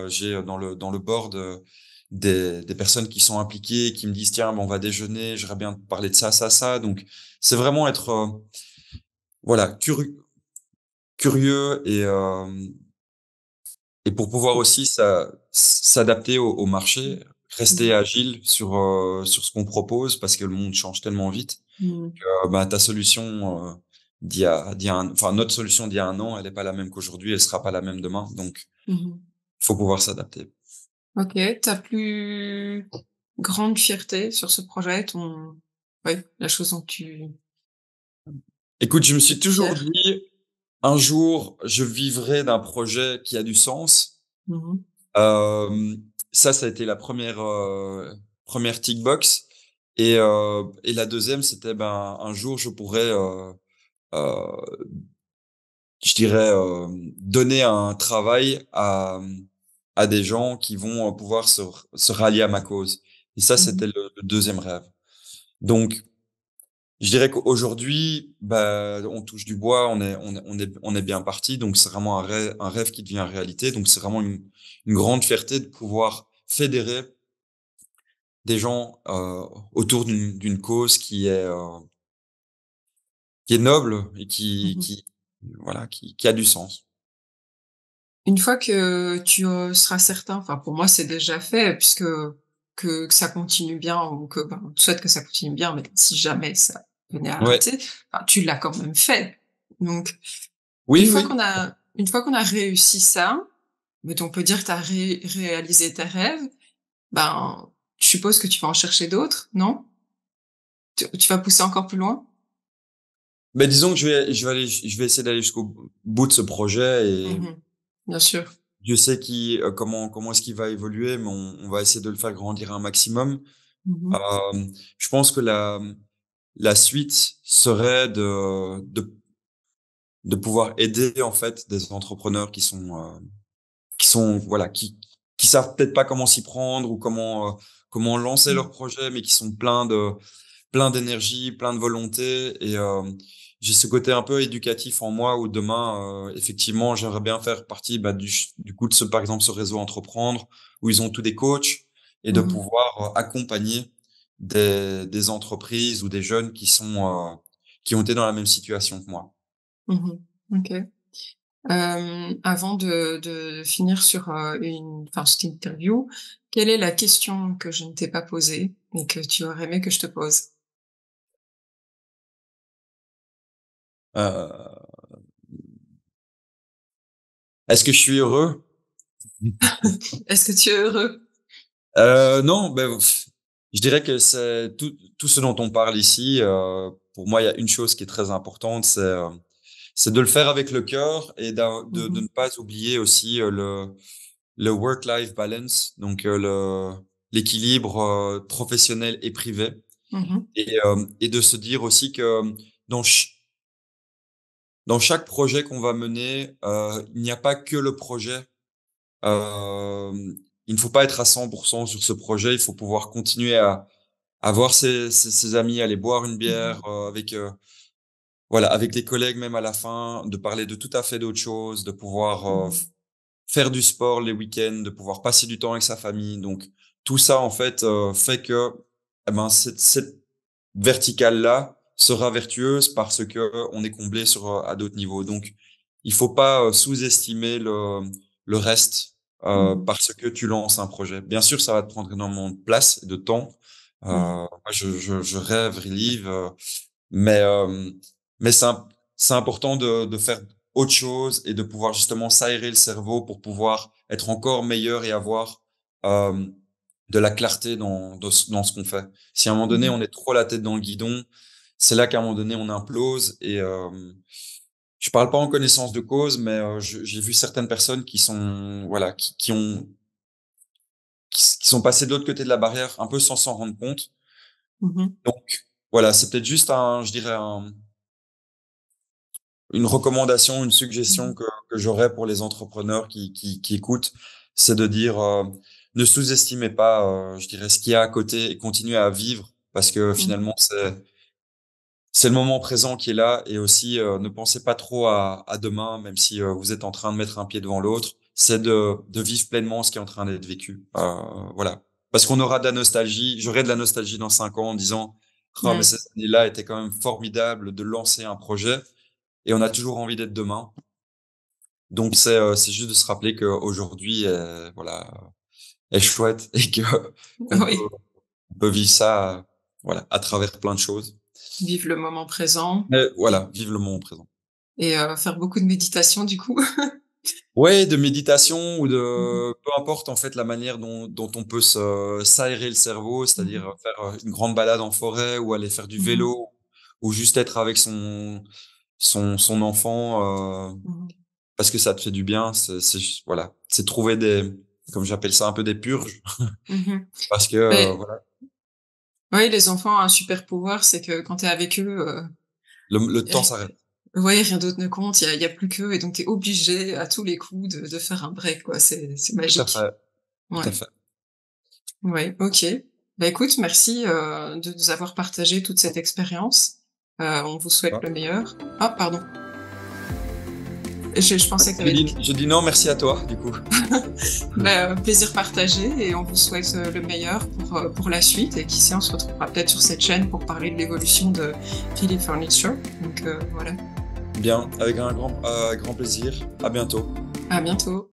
S2: j'ai dans le board des personnes qui sont impliquées, qui me disent tiens ben, on va déjeuner, j'aimerais bien te parler de ça ça ça, donc c'est vraiment être voilà curieux et pour pouvoir aussi s'adapter au marché, rester
S1: Mmh.
S2: agile sur ce qu'on propose parce que le monde change tellement vite.
S1: Mmh.
S2: Bah, ta solution enfin notre solution d'il y a un an, elle n'est pas la même qu'aujourd'hui, elle sera pas la même demain. Donc,
S1: Mmh.
S2: il faut pouvoir s'adapter.
S1: OK. Ta plus grande fierté sur ce projet, ton oui, la chose dont tu
S2: Écoute, je me
S1: es
S2: suis toujours
S1: fier?
S2: dit, un jour, je vivrai d'un projet qui a du sens.
S1: Mmh mh.
S2: Euh, ça a été la première tick box. Et la deuxième, c'était ben un jour je pourrais euh, je dirais, donner un travail à des gens qui vont pouvoir se rallier à ma cause. Et ça,
S1: Mmh mh.
S2: c'était le deuxième rêve. Donc, je dirais qu'aujourd'hui, bah, on touche du bois, on est bien parti. Donc, c'est vraiment un rêve qui devient réalité. Donc, c'est vraiment une grande fierté de pouvoir fédérer des gens autour d'une cause qui est noble et
S1: Mmh.
S2: voilà, qui a du sens.
S1: Une fois que tu, seras certain, enfin pour moi c'est déjà fait puisque que ça continue bien ou que, ben, on souhaite que ça continue bien, mais si jamais ça venait à
S2: Ouais.
S1: arrêter, enfin tu l'as quand même fait. Donc
S2: Oui, oui.
S1: une fois qu'on a réussi ça, mettons on peut dire que tu as réalisé tes rêves, ben, je suppose que tu vas en chercher d'autres, non? Tu vas pousser encore plus loin?
S2: Mais disons que je vais essayer d'aller jusqu'au bout de ce projet et
S1: Mmh. Bien sûr.
S2: Dieu sait comment est-ce qu'il va évoluer, mais on va essayer de le faire grandir un maximum.
S1: Mmh mh.
S2: Euh, je pense que la suite serait de pouvoir aider en fait des entrepreneurs qui sont voilà qui savent peut-être pas comment s'y prendre ou comment lancer
S1: Mmh.
S2: leur projet, mais qui sont plein d'énergie, plein de volonté. Et j'ai ce côté un peu éducatif en moi où demain, effectivement, j'aimerais bien faire partie du coup de ce, par exemple, ce réseau Entreprendre où ils ont tous des coachs et de
S1: Mmh.
S2: pouvoir accompagner des entreprises ou des jeunes qui ont été dans la même situation que moi.
S1: Mmh. OK. Avant de finir sur, cette interview, quelle est la question que je ne t'ai pas posée et que tu aurais aimé que je te pose?
S2: Euh, Est-ce que je suis heureux?
S1: Est-ce que tu es heureux?
S2: Non, je dirais que c'est tout ce dont on parle ici. Pour moi, il y a une chose qui est très importante, c'est de le faire avec le cœur et de
S1: Mmh.
S2: ne pas oublier aussi le work-life balance, donc l'équilibre professionnel et privé,
S1: Mmh.
S2: et de se dire aussi que dans dans chaque projet qu'on va mener, il n'y a pas que le projet. Euh, il ne faut pas être à 100% sur ce projet. Il faut pouvoir continuer à voir ses amis, aller boire une
S1: Mmh.
S2: bière voilà, avec des collègues même à la fin, de parler de tout à fait d'autres choses, de pouvoir
S1: Mmh.
S2: faire du sport les week-ends, de pouvoir passer du temps avec sa famille. Donc tout ça en fait fait que eh ben cette verticale-là sera vertueuse parce que on est comblé sur à d'autres niveaux. Donc il faut pas sous-estimer le reste
S1: Mmh.
S2: parce que tu lances un projet. Bien sûr, ça va te prendre énormément de place et de temps.
S1: Mmh.
S2: Moi, je rêve, relive, mais mais c'est important de faire autre chose et de pouvoir justement s'aérer le cerveau pour pouvoir être encore meilleur et avoir euh, de la clarté dans ce qu'on fait. Si à un moment donné,
S1: Mmh.
S2: on est trop la tête dans le guidon, c'est là qu'à un moment donné, on implose. Et je parle pas en connaissance de cause, mais j'ai vu certaines personnes qui sont, voilà, qui sont passées de l'autre côté de la barrière, un peu sans s'en rendre compte.
S1: Mmh.
S2: Donc, voilà, c'est peut-être juste je dirais, une recommandation, une suggestion
S1: Mmh.
S2: que j'aurais pour les entrepreneurs qui écoutent, c'est de dire, ne sous-estimez pas, je dirais, ce qu'il y a à côté et continuez à vivre parce que
S1: Mmh.
S2: finalement, c'est le moment présent qui est là. Et aussi, ne pensez pas trop à demain, même si vous êtes en train de mettre un pied devant l'autre. C'est de vivre pleinement ce qui est en train d'être vécu. Voilà. Parce qu'on aura de la nostalgie. J'aurai de la nostalgie dans 5 ans en disant, ah, mais
S1: Mmh.
S2: cette année-là était quand même formidable de lancer un projet. Et on a toujours envie d'être demain. Donc c'est juste de se rappeler qu'aujourd'hui, voilà, est chouette et que qu'on peut
S1: Oui,
S2: on peut vivre ça, voilà, à travers plein de choses.
S1: vivre le moment présent
S2: Mais voilà, vivre le moment présent.
S1: et faire beaucoup de méditation du coup.
S2: Ouais, de méditation ou
S1: Mmh.
S2: de peu importe en fait la manière dont on peut se s'aérer le cerveau, c'est-à-dire
S1: Mmh.
S2: faire une grande balade en forêt ou aller faire du
S1: Mmh.
S2: vélo ou juste être avec son enfant
S1: Mmh.
S2: parce que ça te fait du bien. Voilà, c'est trouver des, comme j'appelle ça, un peu des purges
S1: Mmh.
S2: parce que
S1: Mais
S2: voilà,
S1: oui, les enfants ont un super pouvoir, c'est que quand tu es avec eux,
S2: le temps
S1: ri
S2: s'arrête.
S1: ouais, rien d'autre ne compte, il y a plus qu'eux et donc tu es obligé à tous les coups de faire un break quoi, c'est
S2: Tout à
S1: magique.
S2: fait, tout à
S1: Ouais,
S2: fait.
S1: ouais, OK. Bah, écoute, merci, de nous avoir partagé toute cette expérience. On vous souhaite le meilleur. Ah pardon, je pensais que tu avais
S2: Je dis non, merci à toi, du coup.
S1: bah, plaisir partagé et on vous souhaite, le meilleur pour la suite et qui sait, on se retrouvera peut-être sur cette chaîne pour parler de l'évolution de Philippe Furniture. Donc, voilà.
S2: Bien, avec un grand plaisir. À bientôt.
S1: À bientôt.